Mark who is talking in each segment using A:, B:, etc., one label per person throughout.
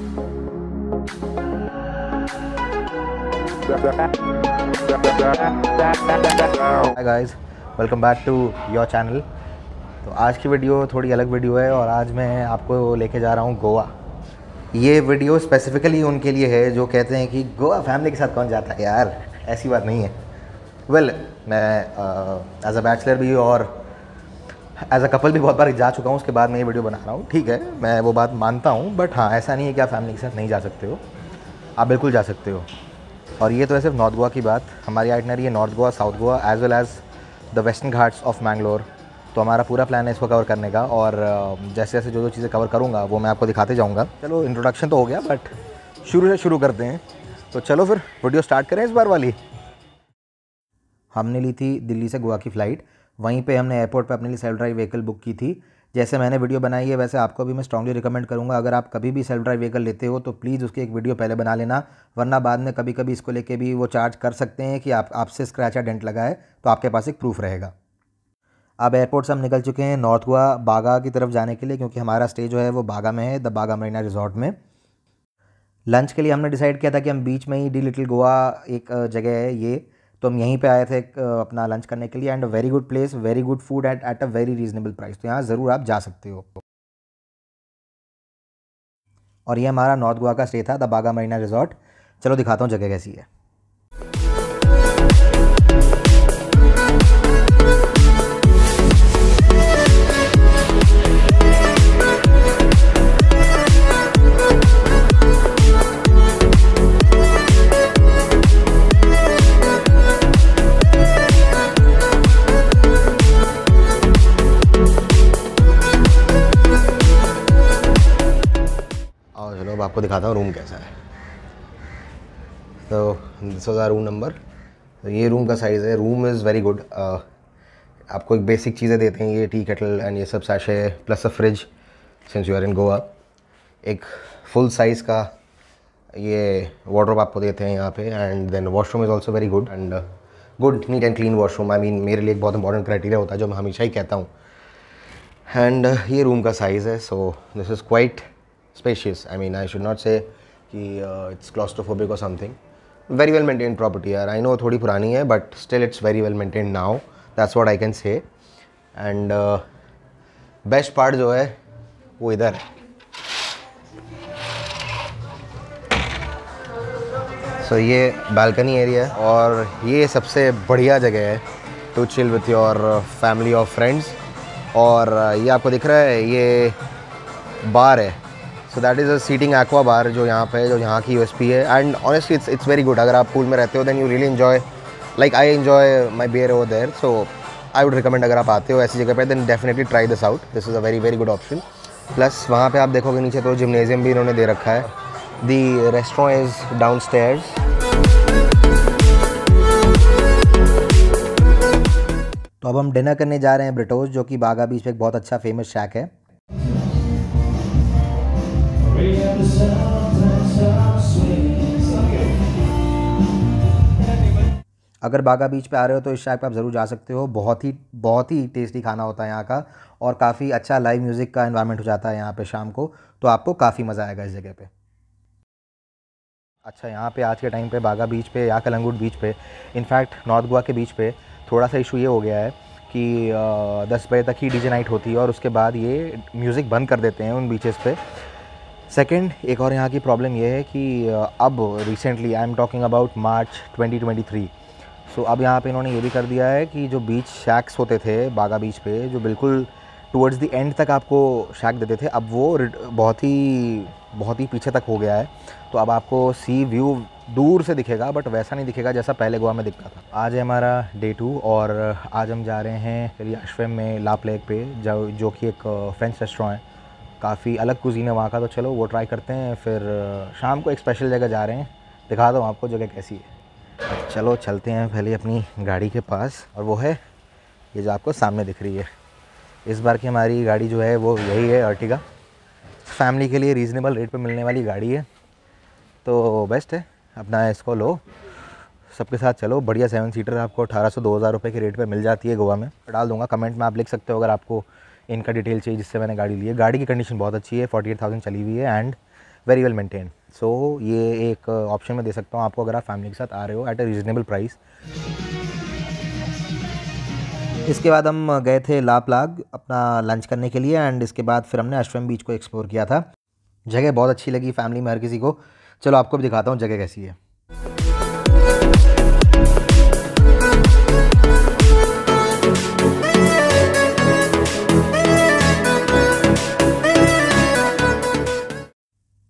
A: Hi guys, welcome back to your channel. तो आज की वीडियो थोड़ी अलग वीडियो है और आज मैं आपको लेके जा रहा हूँ गोवा। ये वीडियो स्पेसिफ़िकली उनके लिए है जो कहते हैं कि गोवा फैमिली के साथ कौन जाता है यार, ऐसी बात नहीं है। मैं एज अ बैचलर भी और एज अ कपल भी बहुत बार जा चुका हूँ, उसके बाद मैं ये वीडियो बना रहा हूँ। ठीक है, मैं वो बात मानता हूँ, बट हाँ, ऐसा नहीं है कि आप फैमिली के साथ नहीं जा सकते हो, आप बिल्कुल जा सकते हो। और ये तो है सिर्फ नॉर्थ गोवा की बात। हमारी आइटनरी है north Goa, south Goa as well as the Western Ghats of Mangalore. तो हमारा पूरा प्लान है इसको कवर करने का, और जैसे जैसे जो चीज़ें कवर करूँगा वो मैं आपको दिखाते जाऊँगा। चलो, इंट्रोडक्शन तो हो गया, बट शुरू से शुरू करते हैं। तो चलो फिर वीडियो स्टार्ट करें इस बार वाली। हमने ली थी दिल्ली से गोवा की फ़्लाइट। वहीं पे हमने एयरपोर्ट पे अपने लिए सेल्फ ड्राइव व्हीकल बुक की थी। जैसे मैंने वीडियो बनाई है वैसे आपको भी मैं स्ट्रांगली रिकमेंड करूँगा, अगर आप कभी भी सेल्फ ड्राइव व्हीकल लेते हो तो प्लीज़ उसकी एक वीडियो पहले बना लेना, वरना बाद में कभी कभी इसको लेके भी वो चार्ज कर सकते हैं कि आपसे स्क्रैच या डेंट लगा है, तो आपके पास एक प्रूफ रहेगा। अब एयरपोर्ट से हम निकल चुके हैं नॉर्थ गोवा बागा की तरफ जाने के लिए, क्योंकि हमारा स्टे जो है वो बागा में है, द बागा मरीना रिजॉर्ट में। लंच के लिए हमने डिसाइड किया था कि हम बीच में ही डी लिटिल गोवा एक जगह है ये, तो हम यहीं पे आए थे अपना लंच करने के लिए। And very good place, very good food at a very reasonable price, तो यहाँ ज़रूर आप जा सकते हो। और ये हमारा नॉर्थ गोवा का स्टे था, द बागा मरीना रिजॉर्ट। चलो दिखाता हूँ जगह कैसी है। और चलो अब आपको दिखाता हूँ रूम कैसा है। तो this was our room number. तो ये रूम का साइज़ है। Room is very good. आपको एक बेसिक चीज़ें देते हैं, ये टी केटल एंड ये सब sachet plus a fridge since you are in Goa. एक फुल साइज़ का ये वार्डरोब आपको देते हैं यहाँ पे। And then washroom is also very good and good neat and clean washroom. I mean मेरे लिए एक बहुत इंपॉर्टेंट क्राइटेरिया होता है जो मैं हमेशा ही कहता हूँ। एंड ये रूम का साइज़ है। So this is quite spacious. I mean, I should not say कि it's claustrophobic or something. Very well maintained property यार। I know थोड़ी पुरानी है, but still it's very well maintained now. That's what I can say. And best part जो है वो इधर है। So ये balcony area है और ये सबसे बढ़िया जगह है to chill with your family or friends। और ये आपको दिख रहा है, ये बार है। So that is a sitting aqua bar जो यहाँ पे है, जो यहाँ की यूएसपी है। And honestly it's very good. अगर आप पूल में रहते हो then you really enjoy, like I enjoy my beer over there. So I would recommend, अगर आप आते हो ऐसी जगह पे then definitely try this out. This is a very very good option. Plus वहाँ पे आप देखोगे नीचे तो जिम्नेजियम भी इन्होंने दे रखा है। दी रेस्टोरेंट इज़ डाउन स्टेयर्स। तो अब हम डिनर करने जा रहे हैं ब्रिटोज, जो कि बागा बीच पे एक बहुत अच्छा फेमस शैक है। अगर बागा बीच पे आ रहे हो तो इस शैक पे आप ज़रूर जा सकते हो। बहुत ही टेस्टी खाना होता है यहाँ का, और काफ़ी अच्छा लाइव म्यूज़िक का एनवायरनमेंट हो जाता है यहाँ पे शाम को, तो आपको काफ़ी मज़ा आएगा इस जगह पे। अच्छा, यहाँ पे आज के टाइम पे बागा बीच पे या कलंगुट बीच पे, इनफैक्ट नॉर्थ गोवा के बीच पे थोड़ा सा इशू ये हो गया है कि 10 बजे तक ही डीजे नाइट होती है और उसके बाद ये म्यूज़िक बंद कर देते हैं उन बीचेस पे। सेकंड, एक और यहाँ की प्रॉब्लम ये है कि अब recently, I am talking about March 2023, so अब यहाँ पे इन्होंने ये भी कर दिया है कि जो बीच शैक्स होते थे बागा बीच पे, जो बिल्कुल टुवर्ड्स द एंड तक आपको शैक देते थे, अब वो बहुत ही पीछे तक हो गया है। तो अब आपको सी व्यू दूर से दिखेगा, बट वैसा नहीं दिखेगा जैसा पहले गोवा में दिखता था। आज है हमारा डे 2 और आज हम जा रहे हैं याशवेम में लाप लेक पे, जो कि एक फ्रेंच रेस्टोरेंट है। काफ़ी अलग कुजीन है वहाँ का, तो चलो वो ट्राई करते हैं। फिर शाम को एक स्पेशल जगह जा रहे हैं, दिखा दो आपको जगह कैसी है। चलो चलते हैं पहले अपनी गाड़ी के पास, और वो है ये जो आपको सामने दिख रही है। इस बार की हमारी गाड़ी जो है वो यही है, अर्टिगा। फैमिली के लिए रीज़नेबल रेट पे मिलने वाली गाड़ी है, तो बेस्ट है। अपना इसको लो, सबके साथ चलो। बढ़िया 7 सीटर आपको 1800-2000 रुपये के रेट पे मिल जाती है गोवा में। डाल दूंगा कमेंट में, आप लिख सकते हो अगर आपको इनका डिटेल चाहिए जिससे मैंने गाड़ी ली है। गाड़ी की कंडीशन बहुत अच्छी है, 48,000 चली हुई है एंड वेरी वेल मेंटेन। सो ये एक ऑप्शन मैं दे सकता हूँ आपको अगर आप फैमिली के साथ आ रहे हो एट अ रीज़नेबल प्राइस। इसके बाद हम गए थे लापलाग अपना लंच करने के लिए एंड इसके बाद फिर हमने अश्वम बीच को एक्सप्लोर किया था। जगह बहुत अच्छी लगी फैमिली में हर किसी को। चलो आपको भी दिखाता हूँ जगह कैसी है।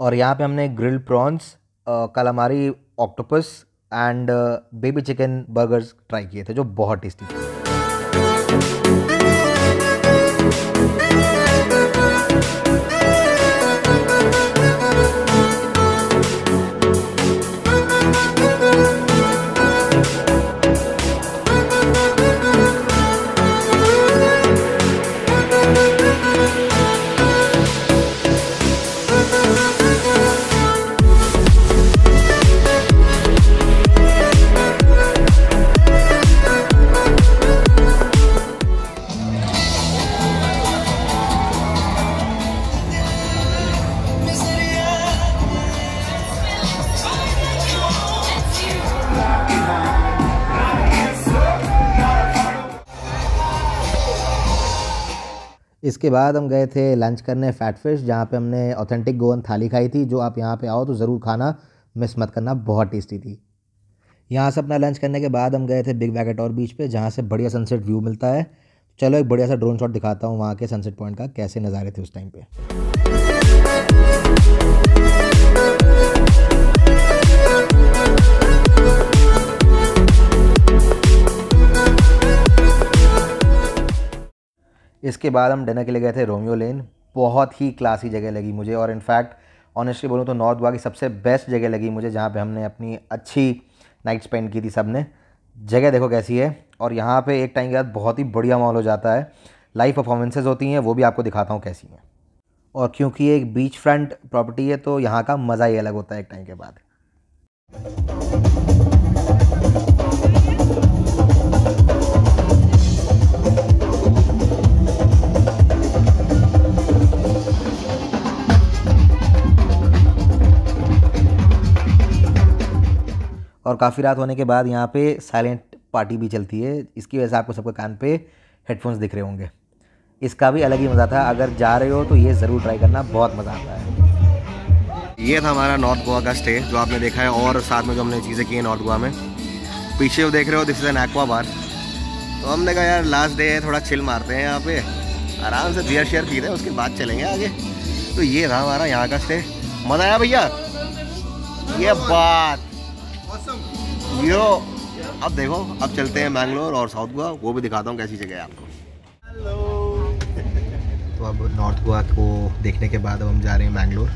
A: और यहाँ पे हमने grilled prawns, calamari octopus and baby chicken burgers try किए थे जो बहुत टेस्टी थे। इसके बाद हम गए थे लंच करने फैट फिश, जहाँ पे हमने ऑथेंटिक गोवन थाली खाई थी, जो आप यहाँ पे आओ तो ज़रूर खाना, मिस मत करना, बहुत टेस्टी थी। यहाँ से अपना लंच करने के बाद हम गए थे बिग वैकेटोर बीच पे, जहाँ से बढ़िया सनसेट व्यू मिलता है। चलो एक बढ़िया सा ड्रोन शॉट दिखाता हूँ वहाँ के सनसेट पॉइंट का, कैसे नज़ारे थे उस टाइम पे। इसके बाद हम डिनर के लिए गए थे रोमियो लेन। बहुत ही क्लासी जगह लगी मुझे और इनफैक्ट ऑनेस्टली बोलूँ तो नॉर्थ गोवा की सबसे बेस्ट जगह लगी मुझे, जहाँ पे हमने अपनी अच्छी नाइट स्पेंड की थी सब ने। जगह देखो कैसी है और यहाँ पे एक टाइम के बाद बहुत ही बढ़िया माहौल हो जाता है। लाइव परफॉर्मेंसेज होती हैं, वो भी आपको दिखाता हूँ कैसी हैं। और क्योंकि ये एक बीच फ्रंट प्रॉपर्टी है तो यहाँ का मज़ा ही अलग होता है एक टाइम के बाद। और काफ़ी रात होने के बाद यहाँ पे साइलेंट पार्टी भी चलती है, इसकी वजह से आपको सबके कान पे हेडफोन्स दिख रहे होंगे। इसका भी अलग ही मज़ा था, अगर जा रहे हो तो ये ज़रूर ट्राई करना, बहुत मज़ा आता है। ये था हमारा नॉर्थ गोवा का स्टे जो आपने देखा है, और साथ में जो हमने चीज़ें की हैं नॉर्थ गोवा में। पीछे वो देख रहे हो, दिस इज़ एन एक्वा बार। तो हमने कहा यार लास्ट डे है, थोड़ा चिल मारते हैं यहाँ पे, आराम से बियर शेयर पीते हैं, उसके बाद चलेंगे आगे। तो ये था हमारा यहाँ का स्टे। मज़ा आया भैया? ये बात यो। अब देखो, अब चलते हैं मैंगलोर और साउथ गोवा, वो भी दिखाता हूँ कैसी जगह है आपको। तो अब नॉर्थ गोवा को देखने के बाद अब हम जा रहे हैं मैंगलोर,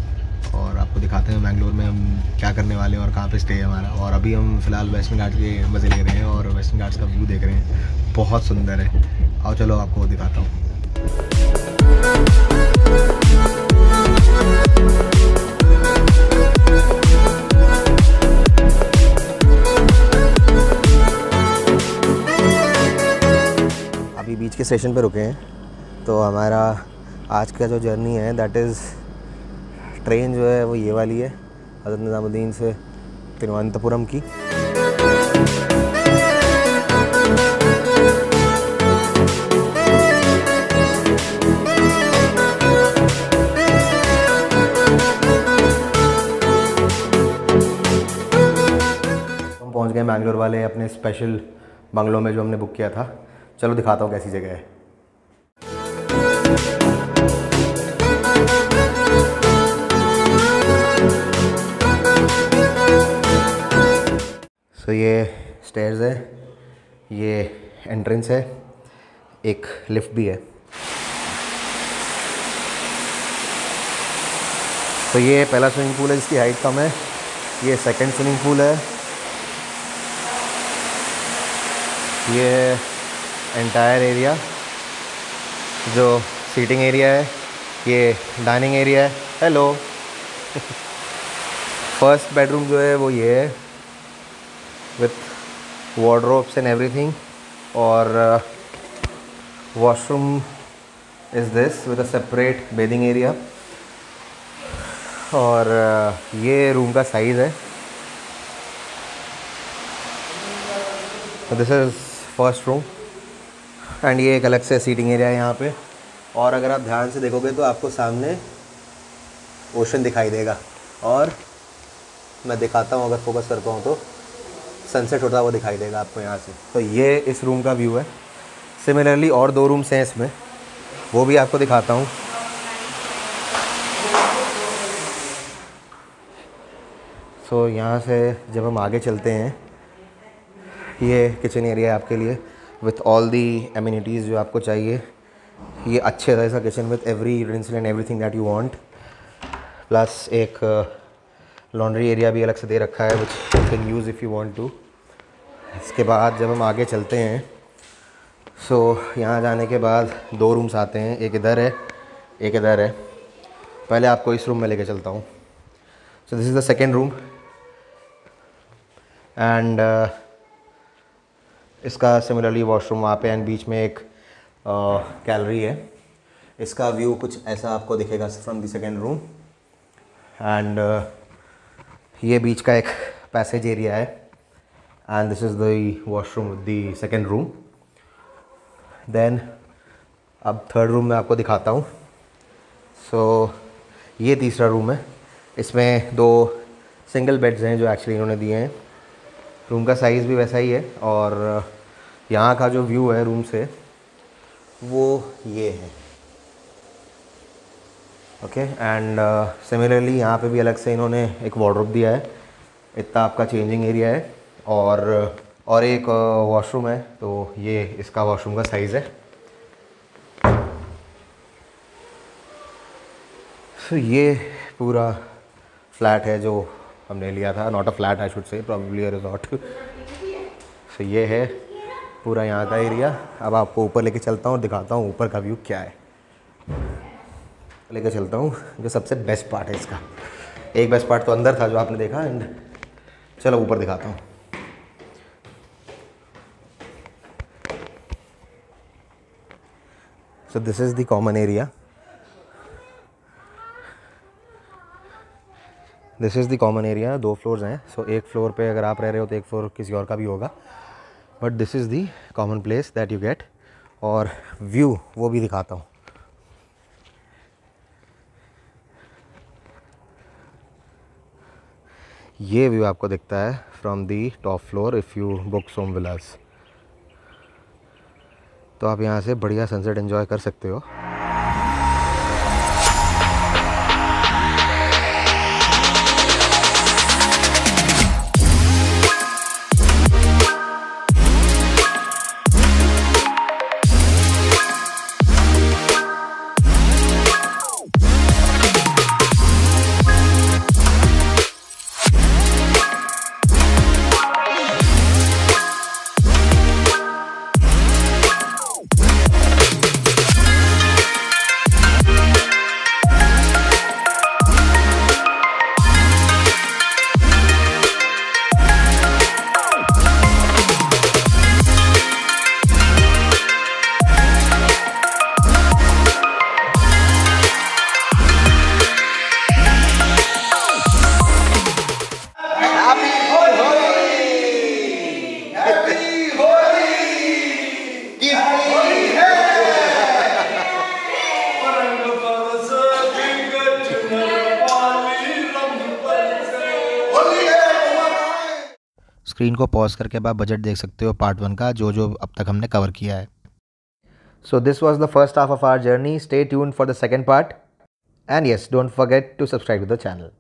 A: और आपको दिखाते हैं मैंगलोर में हम क्या करने वाले हैं और कहाँ पे स्टे है हमारा। और अभी हम फ़िलहाल वेस्टर्न घाट्स के मज़े ले रहे हैं और वेस्टर्न घाट्स का व्यू देख रहे हैं, बहुत सुंदर है। आओ चलो आपको दिखाता हूँ। अभी बीच के स्टेशन पे रुके हैं, तो हमारा आज का जो जर्नी है दैट इज़, ट्रेन जो है वो ये वाली है हज़रत निज़ामुद्दीन से तिरुवनंतपुरम की। हम पहुंच गए मैंगलोर वाले अपने स्पेशल बंगलों में जो हमने बुक किया था। चलो दिखाता हूँ कैसी जगह है। तो ये स्टेयर्स है, ये एंट्रेंस है, एक लिफ्ट भी है। तो ये पहला स्विमिंग पूल है जिसकी हाइट कम है, ये सेकंड स्विमिंग पूल है, ये एंटायर एरिया जो सीटिंग एरिया है, ये डाइनिंग एरिया है। हेलो फर्स्ट बेडरूम जो है वो ये है विथ वार्डरोब्स एंड एवरीथिंग, और washroom is this with a separate bathing area. और ये रूम का साइज़ है। This is first room and ये एक अलग से सीटिंग एरिया है यहाँ पे। और अगर आप ध्यान से देखोगे तो आपको सामने ओशन दिखाई देगा, और मैं दिखाता हूँ, अगर फोकस करता हूँ तो सनसेट होता हुआ दिखाई देगा आपको यहाँ से। तो ये इस रूम का व्यू है। सिमिलरली और 2 रूम्स हैं इसमें, वो भी आपको दिखाता हूँ। सो यहाँ से जब हम आगे चलते हैं, ये किचन एरिया है आपके लिए विथ ऑल दी एमिनिटीज़ जो आपको चाहिए। ये अच्छे ऐसा kitchen with every utensil and everything that you want, plus एक लॉन्ड्री एरिया भी अलग से दे रखा है which you can use if you want to. इसके बाद जब हम आगे चलते हैं, सो यहाँ जाने के बाद 2 रूम्स आते हैं, एक इधर है, एक इधर है। पहले आपको इस रूम में लेके चलता हूँ। So this is the second room and इसका सिमिलरली वॉशरूम वहाँ पे एंड बीच में एक गैलरी है। इसका व्यू कुछ ऐसा आपको दिखेगा from the second room and ये बीच का एक पैसेज एरिया है and this is the washroom with the second room. Then अब थर्ड रूम में आपको दिखाता हूँ। सो ये तीसरा रूम है। इसमें 2 सिंगल बेड्स हैं जो एक्चुअली इन्होंने दिए हैं। रूम का साइज़ भी वैसा ही है और यहाँ का जो व्यू है रूम से वो ये है। ओके एंड सिमिलरली यहाँ पे भी अलग से इन्होंने एक वार्डरोब दिया है। इतना आपका चेंजिंग एरिया है और एक वॉशरूम है। तो ये इसका वॉशरूम का साइज़ है। तो ये पूरा फ्लैट है जो हमने लिया था, not a flat I should say, probably a resort. So ये है पूरा यहाँ का एरिया। अब आपको ऊपर लेके चलता हूँ, दिखाता हूँ ऊपर का व्यू क्या है। लेके चलता हूँ जो सबसे बेस्ट पार्ट है इसका। एक बेस्ट पार्ट तो अंदर था जो आपने देखा, एंड चलो ऊपर दिखाता हूँ। So this is the common area. This is the common area. 2 floors हैं। सो एक फ्लोर पे अगर आप रह रहे हो तो एक फ्लोर किसी और का भी होगा, but this is the common place that you get. और व्यू वो भी दिखाता हूँ। ये व्यू आपको दिखता है from the top floor if you book some villas. तो आप यहाँ से बढ़िया सनसेट एंजॉय कर सकते हो। स्क्रीन को पॉज करके आप बजट देख सकते हो पार्ट 1 का, जो जो अब तक हमने कवर किया है। So this was the first half of our journey. Stay tuned for the second part and yes, don't forget to subscribe to the channel.